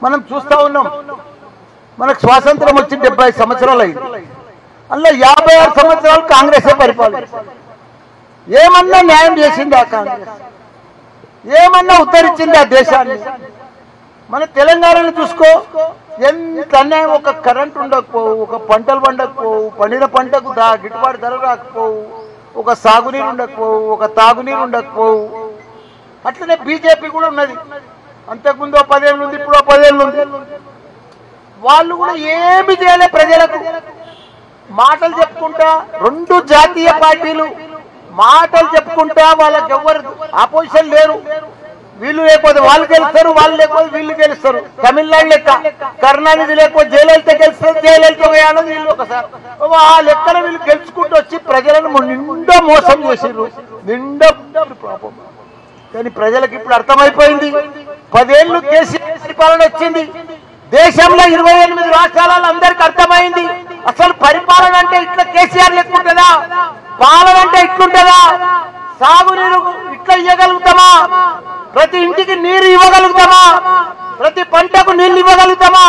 మనం చూస్తూ ఉన్నాం. మనకు స్వాతంత్రం వచ్చి 70 సంవత్సరాలు అయింది. అందులో 56 సంవత్సరాలు కాంగ్రెసే పరిపాలించింది. ఏమన్నా న్యాయం చేసింది ఆ కాంగ్రెస్? ఏమన్నా ఉద్ధరించింది ఆ దేశాన్ని? మన తెలంగాణను చూసుకో, ఎంత అన్యాయం. ఒక కరెంట్ ఉండకపోవు, ఒక పంటలు పండకపోవు, పండిన పంటకు గిట్టుబాటు ధర రాకపోవు, ఒక సాగునీరు ఉండకపోవు, ఒక తాగునీరు ఉండకపోవు. అట్లనే బీజేపీ కూడా ఉన్నది. అంతకుముందు 10 ఏళ్ళు ఉంది, ఇప్పుడు 10 ఏళ్ళు ఉంది. వాళ్ళు కూడా ఏమి చేయలే ప్రజలకు. మాటలు చెప్పుకుంటా, 2 జాతీయ పార్టీలు మాటలు చెప్పుకుంటా, వాళ్ళకి ఎవరు ఆపోజిషన్ లేరు. వీళ్ళు లేకపోతే వాళ్ళు గెలుస్తారు, వాళ్ళు లేకపోతే వీళ్ళు గెలుస్తారు. తమిళనాడు లెక్క కరుణానిధి లేకపోతే జయలలిత గెలుస్తారు, జయలలిత అన్నది వీళ్ళు ఒకసారి. ఆ లెక్కన వీళ్ళు గెలుచుకుంటూ వచ్చి ప్రజలను నిండా మోసం చేసిర్రు, నిండా పాపం. కానీ ప్రజలకు ఇప్పుడు అర్థమైపోయింది. 10 ఏళ్ళు కేసీఆర్ పరిపాలన వచ్చింది. దేశంలో 28 రాష్ట్రాలలో అందరికి అర్థమైంది అసలు పరిపాలన అంటే ఇట్లా కేసీఆర్ లెక్కుంటుందా, పాలన అంటే ఇట్లుంటుందా, సాగునీరు ఇట్లా ఇవ్వగలుగుతామా, ప్రతి ఇంటికి నీరు ఇవ్వగలుగుతామా, ప్రతి పంటకు నీళ్లు ఇవ్వగలుగుతామా,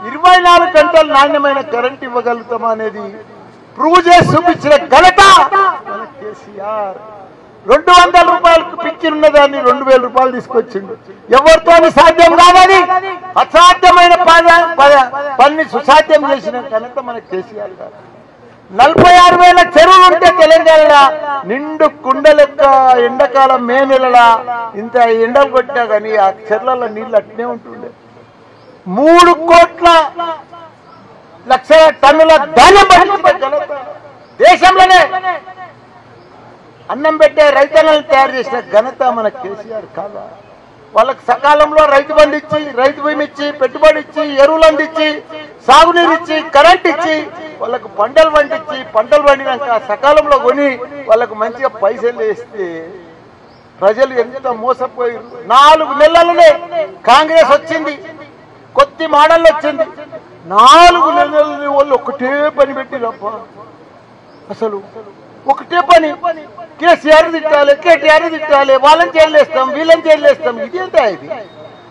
24 గంటలు నాణ్యమైన కరెంట్ ఇవ్వగలుగుతామా అనేది ప్రూవ్ చేసి చూపించిన ఘనత కేసీఆర్. 200 రూపాయలకు పింఛన్ ఉన్నదాన్ని 2000 రూపాయలు తీసుకొచ్చిండు. ఎవరితో సాధ్యం కాదని అసాధ్యమైన పని సుసాధ్యం చేసిన ఘనత మన కేసీఆర్ గారు. 46,000 చెరువులు ఉంటే తెలంగాణలో నిండు కుండ లెక్క ఎండాకాలం మే నెలలా ఇంత ఎండలు కొట్టినా కానీ ఆ చెర్లలో నీళ్ళు అట్నే ఉంటుండే. 3 కోట్ల లక్షల టన్నుల ధాన్యం పండించిన ఘనత దేశంలోనే. అన్నం పెట్టే రైతన్నలను తయారు చేసిన ఘనత మన కేసీఆర్ కాదా? వాళ్ళకి సకాలంలో రైతు బంధు ఇచ్చి, రైతు బీమా ఇచ్చి, పెట్టుబడి ఇచ్చి, ఎరువులు అందించి, సాగునీరు ఇచ్చి, కరెంట్ ఇచ్చి, వాళ్ళకు పంటలు పండించి, పంటలు పండినాక సకాలంలో కొని వాళ్ళకు మంచిగా పైసలు వేస్తే ప్రజలు ఎంత మోసపోయారు. 4 నెలలనే కాంగ్రెస్ వచ్చింది, కొద్ది మోడల్ వచ్చింది. 4 నెలలని వాళ్ళు ఒకటే పని పెట్టిరప్ప. అసలు ఒకటే పని, కేసీఆర్ తిట్టాలి, కేటీఆర్ తిట్టాలి, వాళ్ళని జైలు వేస్తాం, వీళ్ళని జైలు వేస్తాం. ఇదేంటా ఇది?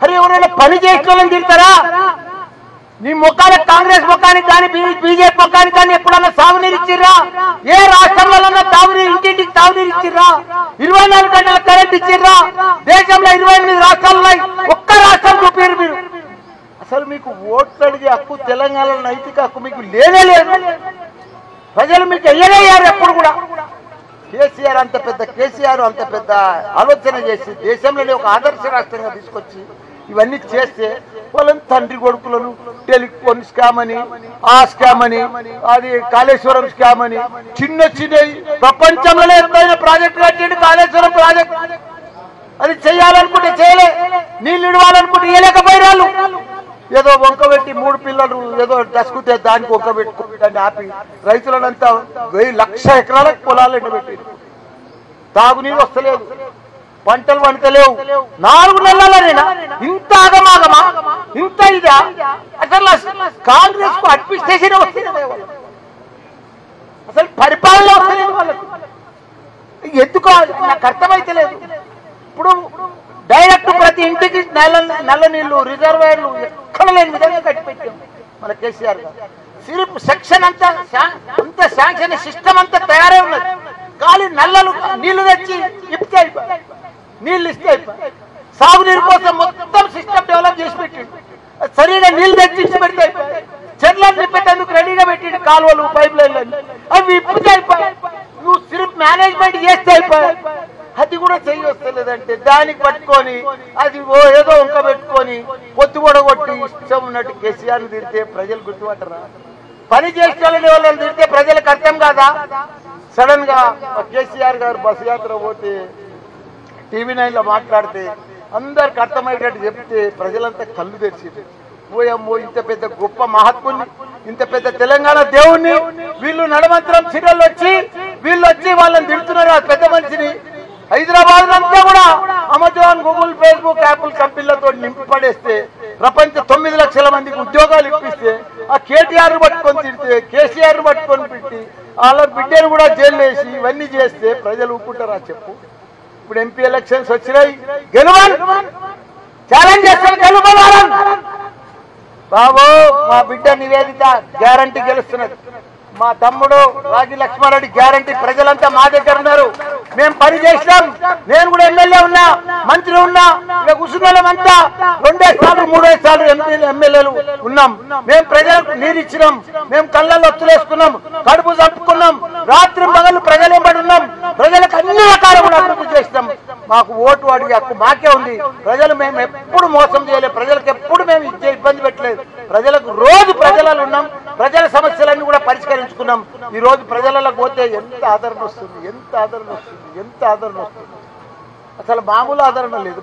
అరే ఎవరైనా పని చేసుకోవాలని తిడతారా? నీ ముఖానికి, కాంగ్రెస్ ముఖానికి కానీ బీజేపీ ముఖానికి కానీ ఎప్పుడన్నా సాగునీరు ఇచ్చిర్రా? ఏ రాష్ట్రంలో తాగునీరు, ఇంటింటికి తాగునీరు ఇచ్చిర్రా? 24 గంటల కరెంట్ ఇచ్చిర్రా? దేశంలో 28 రాష్ట్రాలు, ఒక్క రాష్ట్రం చూపారు మీరు. అసలు మీకు ఓట్లు అడిగే హక్కు, తెలంగాణలో నైతిక హక్కు మీకు లేనే లేదు. ప్రజలు మీకు ఎయ్యలేయారు ఎప్పుడు కూడా. కేసీఆర్ అంత పెద్ద ఆలోచన చేసి దేశంలోనే ఒక ఆదర్శ రాష్ట్రంగా తీసుకొచ్చి ఇవన్నీ చేస్తే వాళ్ళని తండ్రి కొడుకులను టెలిఫోన్ స్కామ్ అని, ఆ స్కామ్ అని, అది కాళేశ్వరం స్కామ్ అని, చిన్న ప్రపంచంలోనే ఎత్తైన ప్రాజెక్టు కట్టిండు కాళేశ్వరం ప్రాజెక్ట్. అది చేయాలనుకుంటే చేయలే, నీళ్ళు ఇవ్వాలనుకుంటే ఇవ్వలేకపోయినాళ్ళు. ఏదో వంక పెట్టి 3 పిల్లలు ఏదో దసుకుతే దానికి వంక పెట్టుకుంటాన్ని ఆపి రైతులనంతా 1,00,000 ఎకరాలకు పొలాలు ఎండబెట్టి తాగునీరు వస్తలేదు, పంటలు పంటలేవు. 4 నెలలనేనా ఇంత ఆగమాగమా, ఇంత ఇదా? అసలు కాంగ్రెస్ కు అడ్మినిస్ట్రేషన్ వస్తుంది, అసలు పరిపాలన వస్తలేదు వాళ్ళకు. ఎందుకో నాకు అర్థమైతే లేదు. ఇప్పుడు డైరెక్ట్ ప్రతి ఇంటికి నల్ల నీళ్లు, రిజర్వాయర్లు ఎక్కడ లేని విధంగా కట్టిపెట్టాం మన కేసీఆర్ గారు. సిరిప్ సెక్షన్ అంతా శాంక్షన్ సిస్టమ్ అంతా తయారై ఉన్నది. గాలి నల్లలు నీళ్లు తెచ్చి ఇప్పితే అయిపోయి, నీళ్లు ఇస్తే అయిపోయి. సాగునీరు కోసం మొత్తం సిస్టమ్ డెవలప్ చేసి పెట్టిండు. సరిగా నీళ్లు తెచ్చి ఇచ్చి పెడితే అయిపోయి. చెట్లను నింపేందుకు రెడీగా పెట్టిండు, కాలువలు, పైప్ లైన్లు అవి ఇప్పితే అయిపోయి. నువ్వు సిరిప్ మేనేజ్మెంట్ చేస్తే అయిపోయి. అది కూడా చేయొస్తలేదంటే దానికి పట్టుకొని అది ఏదో వంక పెట్టుకొని పొత్తు కొట్టి ఇష్టం ఉన్నట్టు కేసీఆర్ని తిడితే ప్రజలు గుర్తుపట్టరా? పని చేసేవాళ్ళని వాళ్ళని తిడితే ప్రజలకు అర్థం కాదా? సడన్ గా కేసీఆర్ గారు బస్సు యాత్ర పోతే TV9లో మాట్లాడితే అందరికి అర్థమయ్యేటట్టు చెప్తే ప్రజలంతా కళ్ళు తెరిచింది. పోయమ్మో, ఇంత పెద్ద గొప్ప మహాత్ముని, ఇంత పెద్ద తెలంగాణ దేవుణ్ణి వీళ్ళు నడమంత్రం సీరియల్ వచ్చి వాళ్ళని తిడుతున్నారు. ఆ పెద్ద మనిషిని హైదరాబాద్ అంతా కూడా అమెజాన్, గూగుల్, ఫేస్బుక్, యాపిల్ కంపెనీలతో నింపి పడేస్తే ప్రపంచ 9 లక్షల మందికి ఉద్యోగాలు ఇప్పిస్తే ఆ కేటీఆర్ పట్టుకొని తిడితే, కేసీఆర్ పట్టుకొని పెట్టి వాళ్ళ బిడ్డను కూడా జైలు వేసి ఇవన్నీ చేస్తే ప్రజలు ఊపుకుంటారా చెప్పు? ఇప్పుడు MP ఎలక్షన్స్ వచ్చినాయి, గెలవాలి, ఛాలెంజ్ చేస్తారు, గెలుపవాలని బాబు మా బిడ్డ నివేదిత గ్యారంటీ గెలుస్తున్నది, మా తమ్ముడు రాగి లక్ష్మారెడ్డి గ్యారంటీ, ప్రజలంతా మా దగ్గర ఉన్నారు, మేము పని చేసినాం, నేను కూడా ఎమ్మెల్యే ఉన్నా, మంత్రి ఉన్నా, ఇక కూర్చున్నామంతా 2 సార్లు 3 సార్లు ఎమ్మెల్యేలు ఉన్నాం. మేము ప్రజలకు నీరు ఇచ్చినాం, మేము కళ్ళల్లో ఒత్తులేసుకున్నాం, కడుపు చంపుకున్నాం, రాత్రి పగలు ప్రజలు ఎంబడి ఉన్నాం, ప్రజలకు అన్ని రకాల కూడా అభివృద్ధి చేసినాం. మాకు ఓటు అడిగే హక్కు మాకే ఉంది. ప్రజలు మేము ఎప్పుడు మోసం చేయలేదు, ప్రజలకు ఎప్పుడు మేము ఇబ్బంది పెట్టలేదు, ప్రజలకు రోజు ప్రజలలో ఉన్నాం, ప్రజల సమస్యలన్నీ కూడా పరిష్కరించుకున్నాం. ఈ రోజు ప్రజలకు పోతే ఎంత ఆదరణ వస్తుంది, ఎంత ఆదరణ వస్తుంది, ఎంత ఆదరణ వస్తుంది. అసలు మామూలు ఆదరణ లేదు.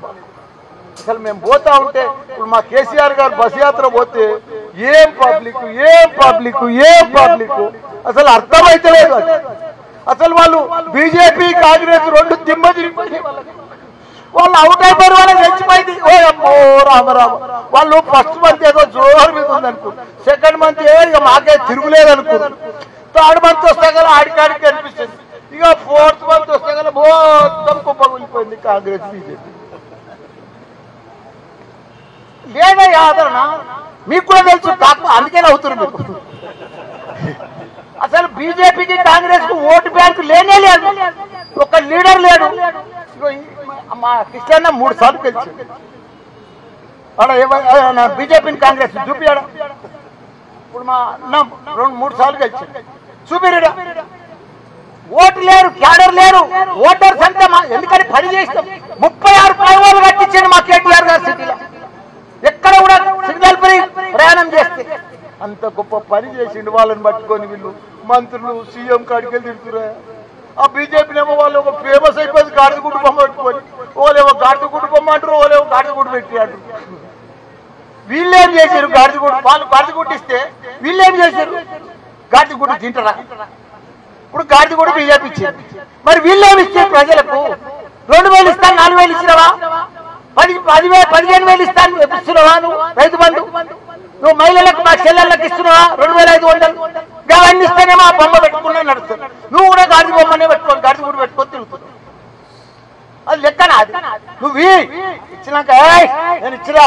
అసలు మేము పోతా ఉంటే ఇప్పుడు మా కేసీఆర్ గారు బస్ యాత్ర పోతే ఏం పబ్లిక్ ఏం పబ్లిక్ ఏం పబ్లిక్ అసలు అర్థమైతే లేదు. అసలు వాళ్ళు బీజేపీ కాంగ్రెస్ 2 దిమ్మ తిరిగిపోయి వాళ్ళు అవుట్ అయిపోయారు, వాళ్ళకి తెచ్చిపోయింది. ఓ అమ్మో రామరామ, వాళ్ళు ఫస్ట్ మంత్ ఏదో జోరు మీద ఉందనుకో, సెకండ్ మంత్ ఇక మాకే తిరుగులేదు అనుకున్నారు, థర్డ్ మంత్ వస్తే కదా ఆడికాడికి కనిపిస్తుంది, ఇక 4th మంత్ వస్తే కదా మొత్తం కుప్పకూలిపోయింది కాంగ్రెస్ బీజేపీ. లేదా ఆదరణ మీకు కూడా తెలుసు, అందుకే అవుతున్నారు మీకు. అసలు బీజేపీకి కాంగ్రెస్ కు ఓటు బ్యాంకు లేనే లేదు, ఒక లీడర్ లేడు. మా కృష్ణ 3 సార్లు గెలిచింది, బీజేపీని కాంగ్రెస్ చూపియాడా? ఇప్పుడు మా 2-3 సార్లు గెలిచింది, చూపిరా? ఓటు లేరు, క్యాడర్ లేరు, ఓటర్స్ అంతా ఎందుకని పని చేస్తాం. 36 ఫ్లైఓవర్లు కట్టించండి మా కేటీఆర్ గారి సిటీలో, ఎక్కడ కూడా సిగ్నల్ ఫ్రీ ప్రయాణం చేస్తే. అంత గొప్ప పని చేసిండు. వాళ్ళని పట్టుకొని వీళ్ళు మంత్రులు సీఎం కాడికి తిడుతురా. ఆ బీజేపీనేమో వాళ్ళు ఒక ఫేమస్ అయిపోయింది గాడిద గుడ్డు బొమ్మ పెట్టుకొని, ఓలేమో గాడిద గుడ్డు బొమ్మ అంటారు, ఓలేమో గాడిద గుడ్డు పెట్టి అంటారు. వీళ్ళేం చేశారు? గాడిద గుడ్డు, వాళ్ళు గాడిద గుడ్డు ఇస్తే వీళ్ళేం చేశారు? గాడిద గుడ్డు తింటారా? ఇప్పుడు గాడిద గుడ్డు బీజేపీ ఇచ్చింది, మరి వీళ్ళేమి ఇచ్చారు ప్రజలకు? 2000 ఇస్తాను, 4000 ఇచ్చినవా? 15,000 ఇస్తాను ఇస్తున్నావా? నువ్వు రైతు బంధు నువ్వు మహిళలకు మా చెల్లెళ్ళకి ఇస్తున్నావా? 2,500 అవన్నీ ఇస్తేనేమో ఆ బొమ్మ పెట్టుకున్నా నడుస్తుంది. నువ్వు కూడా గాడి బొమ్మనే పెట్టుకొని గాడి గుడి పెట్టుకొని తిరుగుతున్నావు. అది లెక్కనా? అది నువ్వు ఇచ్చినాక నేను ఇచ్చిరా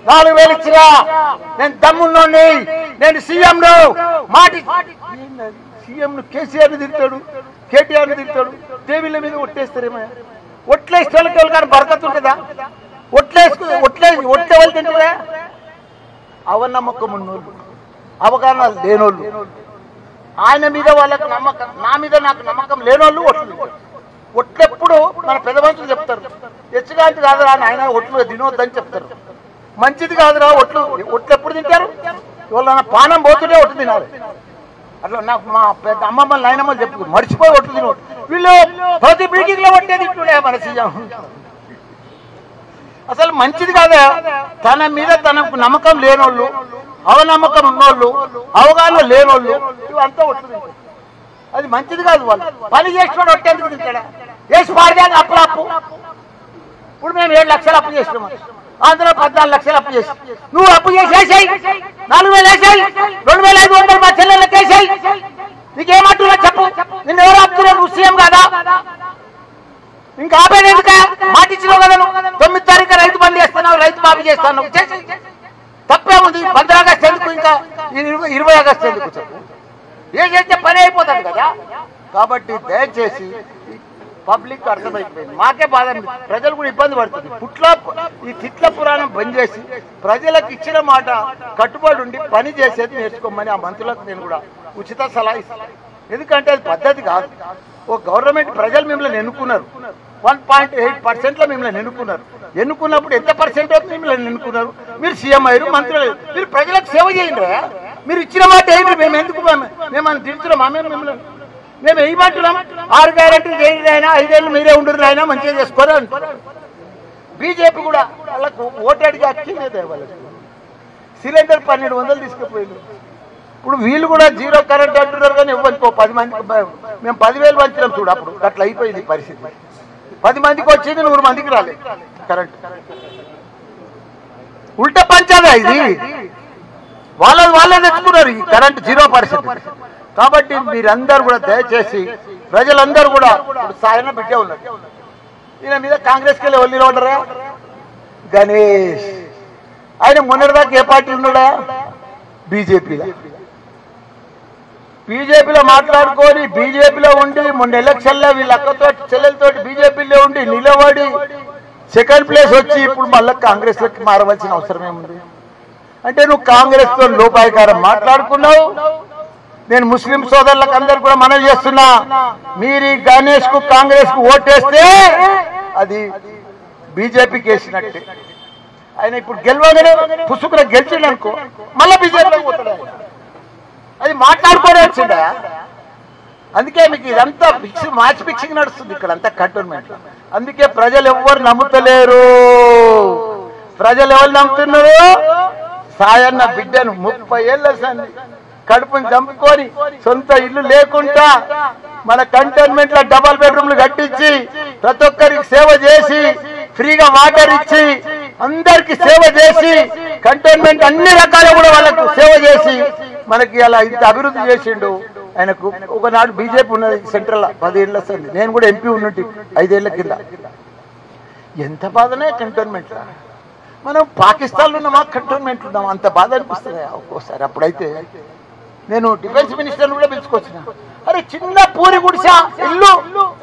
4,000 ఇచ్చిరా, నేను దమ్మున్నోని, నేను సీఎంను మాటి సీఎంను కేసీఆర్ని తిరుగుతాడు, కేటీఆర్ని తిరుగుతాడు, దేవిళ్ళ మీద ఒట్టేస్తారేమో. ఒట్లేస్తే వాళ్ళకి కానీ బరకత్ ఉంటుందా? ఒట్టే వాళ్ళు తింటారా? అవనమ్మకం ఉన్నోళ్ళు, అవగాహన లేనోళ్ళు, ఆయన మీద వాళ్ళకు నమ్మకం, నా మీద నాకు నమ్మకం లేనోళ్ళు ఒట్లెప్పుడు మన పెద్ద మనుషులు చెప్తారు, హెచ్చుగాంటి కాదురా ఆయన ఒట్లు తినొద్దని చెప్తారు. మంచిది కాదురా ఒట్లెప్పుడు తింటారు? వాళ్ళ పానం పోతుంటే ఒట్లు తినాలి. అట్లా నాకు మా పెద్ద అమ్మమ్మలు నాయనమ్మలు చెప్పు, మర్చిపోయి ఒట్లు తినవద్దు. వీళ్ళు ప్రతి మీటింగ్ లో ఒట్టే తింటుండే మన సీఎం. అసలు మంచిది కాదా? తన మీద తనకు నమ్మకం లేనోళ్ళు, అవనమ్మకం ఉన్నోళ్ళు, అవగాహన లేనోళ్ళు ఇవంతా ఒట్టు. అది మంచిది కాదు. వాళ్ళు పని చేసినోడు ఒట్టేందుకు తింటాడా? వేసి పాడిదాన్ని అప్పు. ఇప్పుడు మేము 7 లక్షలు అప్పు చేసినాము, అందులో 14 లక్షలు అప్పు చేసి, నువ్వు అప్పు చేసేసాయి 4,000 వేసాయి, 2,500 మా చెల్లెళ్ళకి వేసాయి. నీకేమంటున్నా చెప్పు? నిన్ను ఎవరు ఆపుతున్నారు? నువ్వు సీఎం కాదా? ఇంకా ఆపేది ఎందుక? మాటిచ్చినావు కదా, 9 తారీఖు రైతు బంద్ చేస్తున్నావు, రైతు మాఫీ చేస్తాను, తప్పే ఉంది. 15 ఆగస్టు ఎందుకు, ఇంకా 20 ఆగస్టు ఎందుకు? చెప్పు, ఏ చేస్తే పని అయిపోతుంది కదా. కాబట్టి దయచేసి పబ్లిక్ అర్థమైపోయింది, మాకే బాధ, ప్రజలు కూడా ఇబ్బంది పడుతుంది. ఈ తిట్ల పురాణం బంద్ చేసి ప్రజలకు ఇచ్చిన మాట కట్టుబడి ఉండి పని చేసేది నేర్చుకోమని ఆ మంత్రులకు నేను కూడా ఉచిత సలహా ఇస్తాను. ఎందుకంటే అది పద్ధతి కాదు. ఓ గవర్నమెంట్ ప్రజలు మిమ్మల్ని ఎన్నుకున్నారు, 1.8% మిమ్మల్ని ఎన్నుకున్నప్పుడు ఎంత పర్సెంట్ మిమ్మల్ని ఎన్నుకున్నారు? మీరు సీఎం అయ్యారు, మంత్రులు, మీరు ప్రజలకు సేవ చేయండి. మీరు ఇచ్చిన మాట ఏంటి? మేము ఎందుకు మేమని తిడుతున్నామా? మేము ఏమంటున్నాం? 6 గ్యారెంటీలు చేయండి అయినా, 5 ఏళ్ళు మీరే ఉండరు అయినా, మంచిగా చేసుకోరు అంటున్నారు. బీజేపీ కూడా వాళ్ళకు ఓటాడికి అక్కిలేదు. వాళ్ళకి సిలిండర్ 1,200 తీసుకుపోయింది. ఇప్పుడు వీళ్ళు కూడా 0 కరెంట్ అంటున్నారు, కానీ ఇవ్వనుకో 10 మంది మేము 10,000 పంచినాం చూడు. అప్పుడు అట్లా అయిపోయింది పరిస్థితి. 10 మందికి వచ్చింది, 100 మందికి రాలేదు కరెంట్. ఉల్టా పంచాదా ఇది? వాళ్ళే తెచ్చుకున్నారు ఈ కరెంట్ 0%. కాబట్టి మీరందరూ కూడా దయచేసి ప్రజలందరూ కూడా సాయన బిడ్డే ఉన్నారు. ఈయన మీద కాంగ్రెస్కి వెళ్ళి నిలబడ్డరా? గణేష్ ఆయన మొన్నటిదాకా ఏ పార్టీ ఉన్నాడా? బీజేపీలో మాట్లాడుకొని బీజేపీలో ఉండి మొన్న ఎలక్షన్లో వీళ్ళ అక్కతో చెల్లెలతో బీజేపీలో ఉండి నిలబడి సెకండ్ ప్లేస్ వచ్చి ఇప్పుడు మళ్ళీ కాంగ్రెస్లోకి మారవలసిన అవసరం ఏముంది? అంటే నువ్వు కాంగ్రెస్తో లోపాయకారం మాట్లాడుకున్నావు. నేను ముస్లిం సోదరులకు అందరు కూడా మనవి చేస్తున్నా, మీరు గణేష్ కు కాంగ్రెస్ కు ఓటేస్తే అది బీజేపీకి వేసినట్టే. ఆయన ఇప్పుడు గెలవగానే పుసుకున గెలిచిండు అనుకో, మళ్ళీ బీజేపీలోకి పోతాడు. అది మాట్లాడుకోవడం వచ్చిందా? అందుకే మీకు ఇదంతా మ్యాచ్ ఫిక్సింగ్ నడుస్తుంది ఇక్కడ అంతా కంటోన్మెంట్. అందుకే ప్రజలు ఎవ్వరు నమ్ముతలేరు. ప్రజలు ఎవరు నమ్ముతున్నారు? సాయన్న బిడ్డను 30 ఏళ్ళ సంది కడుపుని చంపుకొని సొంత ఇల్లు లేకుండా మన కంటోన్మెంట్ లో డబల్ బెడ్రూమ్లు కట్టించి ప్రతి ఒక్కరికి సేవ చేసి ఫ్రీగా వాటర్ ఇచ్చి అందరికి సేవ చేసి కంటోన్మెంట్ అన్ని రకాల కూడా వాళ్ళకు సేవ చేసి మనకి అలా ఇంత అభివృద్ధి చేసిండు. ఆయనకు ఒకనాడు బీజేపీ ఉన్నది సెంట్రల్ 10 ఏళ్ళ సంది, నేను కూడా ఎంపీ ఉన్నట్టు 5 ఏళ్ల కింద. ఎంత బాధనే కంటోన్మెంట్. మనం పాకిస్తాన్లో ఉన్నామా కంటోన్మెంట్ ఉన్నామా అంత బాధ అనిపిస్తుంది ఒక్కోసారి. అప్పుడైతే నేను డిఫెన్స్ మినిస్టర్ని కూడా పిలుచుకొచ్చిన, అరే చిన్న పూరి గుడిసా ఇల్లు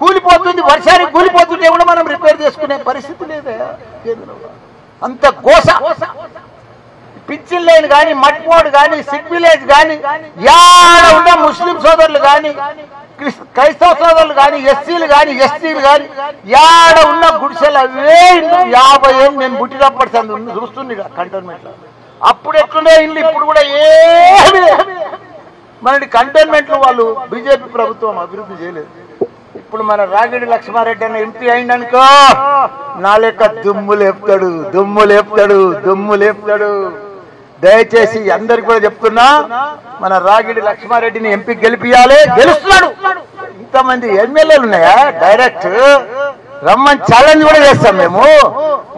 కూలిపోతుంది, వర్షానికి కూలిపోతుంటే కూడా మనం రిపేర్ చేసుకునే పరిస్థితి లేదే కేంద్రంలో. అంత గోస. పిచ్చిల్ లైన్ కానీ మట్మోడ్ కానీ సిక్ విలేజ్ కానీ యాడ ఉన్న ముస్లిం సోదరులు కానీ క్రైస్తవ సోదరులు కానీ ఎస్సీలు కానీ ఎస్టీలు కానీ యాడ ఉన్న గుడిసెలు అవే ఇల్లు 50 ఏళ్ళు నేను పుట్టినప్పటి చూస్తుంది కంటోన్మెంట్ లో. అప్పుడు ఎట్లుండే ఇల్లు ఇప్పుడు కూడా ఏమి మనకి కంటోన్మెంట్ లో వాళ్ళు బీజేపీ ప్రభుత్వం అభివృద్ధి చేయలేదు. ఇప్పుడు మన రాగిడి లక్ష్మారెడ్డి అన్న ఎంపీ అయిందనుకో నా లెక్క దుమ్ము లేపుతాడు. దయచేసి అందరికి కూడా చెప్తున్నా, మన రాగిడి లక్ష్మారెడ్డిని ఎంపీ గెలిపియాలి. గెలుస్తున్నాడు. ఇంతమంది ఎమ్మెల్యేలు ఉన్నాయా? డైరెక్ట్ రమ్మని ఛాలెంజ్ కూడా చేస్తాం మేము.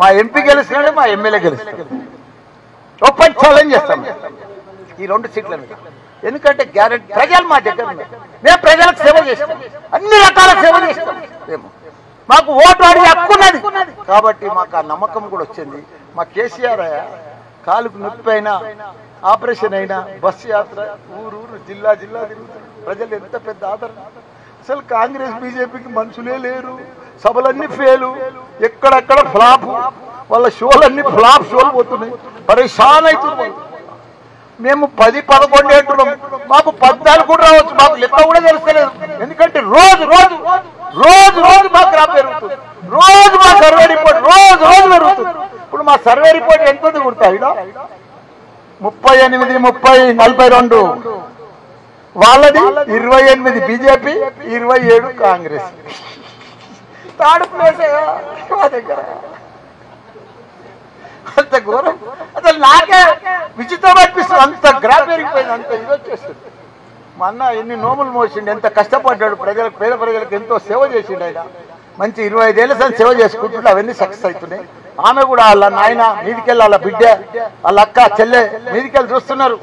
మా ఎంపీ గెలుస్తున్నాడు, మా ఎమ్మెల్యే గెలుస్తున్నాడు. ఓపెన్ ఛాలెంజ్ చేస్తాం ఈ 2 సీట్ల మీద. ఎందుకంటే గ్యారెంటీ ప్రజలు మా దగ్గర ఉన్నారు. మేము ప్రజలకు సేవ చేస్తాం, అన్ని రకాల సేవ చేస్తాం. మాకు ఓటు అడిగి హక్కున్నది కాబట్టి మాకు ఆ నమ్మకం కూడా వచ్చింది. మా కేసీఆర్ కాలుకు నొప్పి అయినా ఆపరేషన్ అయినా బస్సు యాత్ర ఊరు జిల్లా తిరుగుతారు. ప్రజలు ఎంత పెద్ద ఆదరణ. అసలు కాంగ్రెస్ బీజేపీకి మనుషులే లేరు. సభలన్నీ ఫెయిలు, ఎక్కడెక్కడ ఫ్లాప్. వాళ్ళ షోలన్నీ ఫ్లాప్ షోలు పోతున్నాయి. పరేషాన్ అవుతుంది. మేము 10-11 అంటున్నాం, మాకు 14 కూడా రావచ్చు. మాకు లెక్క కూడా తెలుస్తలేదు. ఎందుకంటే రోజు మా క్రాప్ పెరుగుతుంది. రోజు మా సర్వే రిపోర్ట్ రోజు పెరుగుతుంది. ఇప్పుడు మా సర్వే రిపోర్ట్ ఎంత కుడతాయి? 38, 30, 42. వాళ్ళది 28 బీజేపీ, 27 కాంగ్రెస్. థర్డ్ ప్లేస్ మా దగ్గర. అంత ఘోరం. అసలు నాకే విచిత్రం అనిపిస్తుంది. అంత గ్రాఫ్ పెరిగిపోయింది, అంత ఇది వచ్చేస్తుంది. మా అన్న ఎన్ని నోములు మోసిండు, ఎంత కష్టపడ్డాడు. పేద ప్రజలకు ఎంతో సేవ చేసిండు. ఆయన మంచి 25 ఏళ్ళ సార్ సేవ చేసుకుంటుంటే అవన్నీ సక్సెస్ అవుతున్నాయి. ఆమె కూడా వాళ్ళ నాయన మీదికెళ్ళి, వాళ్ళ బిడ్డ, వాళ్ళ అక్క చెల్లె మీదికెళ్ళి చూస్తున్నారు.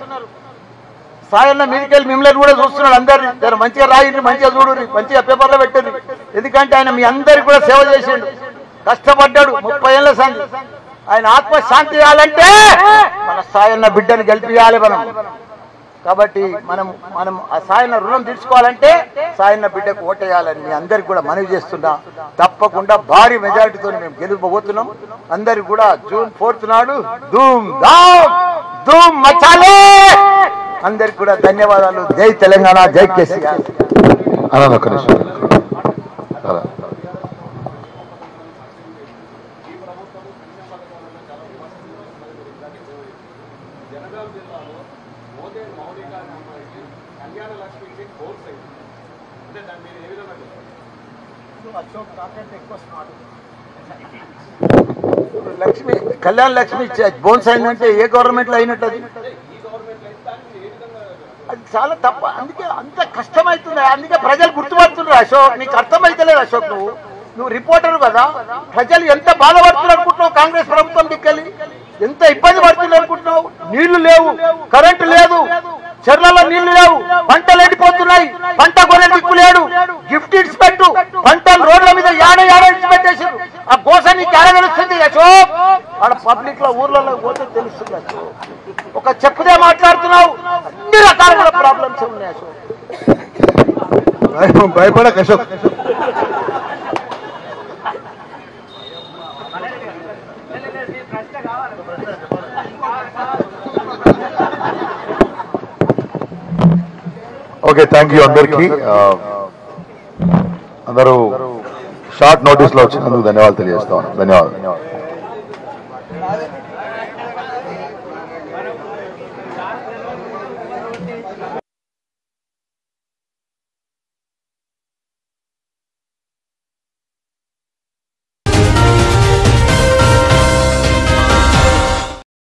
సాయన్న మీదికెళ్ళి మిమ్మల్ని కూడా చూస్తున్నాడు. అందరినీ మంచిగా రాయండి, మంచిగా చూడండి, మంచిగా పేపర్లో పెట్టండి. ఎందుకంటే ఆయన మీ అందరికి కూడా సేవ చేసిండు, కష్టపడ్డాడు 30 ఏళ్ళ సంది. ఆయన ఆత్మశాంతి ఇవ్వాలంటే మన సాయన్న బిడ్డను గెలిపియాలి మనం. కాబట్టి మనం ఆ సాయన్న రుణం తీర్చుకోవాలంటే సాయన్న బిడ్డకు ఓటేయాలని మీ అందరికి కూడా మనవి చేస్తున్నా. తప్పకుండా భారీ మెజారిటీతో మేము గెలుపబోతున్నాం. అందరికి కూడా జూన్ 4th నాడు ధూమ్ మచాలే. అందరికి కూడా ధన్యవాదాలు. జై తెలంగాణ, జై కేసీఆర్. లక్ష్మి కళ్యాణ లక్ష్మి బోన్స్ అయిందంటే ఏ గవర్నమెంట్ లో అయినట్టు? అది చాలా తప్ప. అందుకే అంత కష్టమవుతుంది. అందుకే ప్రజలు గుర్తుపడుతున్నారు. అశోక్, నీకు అర్థమైతలేదు అశోక్. నువ్వు రిపోర్టర్ కదా. ప్రజలు ఎంత బాధపడుతున్నారు అనుకుంటున్నావు? కాంగ్రెస్ ప్రభుత్వం దిక్కెళ్ళి ఎంత ఇబ్బంది పడుతుంది అనుకుంటున్నావు? నీళ్లు లేవు, కరెంటు లేదు, చెర్లలో నీళ్లు లేవు, పంటలు ఎండిపోతున్నాయి, పంట కొనే దిక్కు లేడు, గిఫ్ట్ ఇడ్స్ పెట్టు, పంటలు రోడ్ల మీద యాడ ఇచ్చి పెట్టేసారు. ఆ గోసాన్ని తెలుస్తుంది అశోక్, ఆడ పబ్లిక్ లో ఊర్లలో పోతే తెలుస్తుంది అశోక్. ఒక చెప్పుదే మాట్లాడుతున్నావు, అన్ని రకాల ప్రాబ్లమ్స్ ఉన్నాయి అశోక్. భయపడక అశోక్. ఓకే, థ్యాంక్ యూ అందరికీ. అందరూ షార్ట్ నోటీస్ లో వచ్చినందుకు ధన్యవాదాలు తెలియజేస్తాను. ధన్యవాదాలు.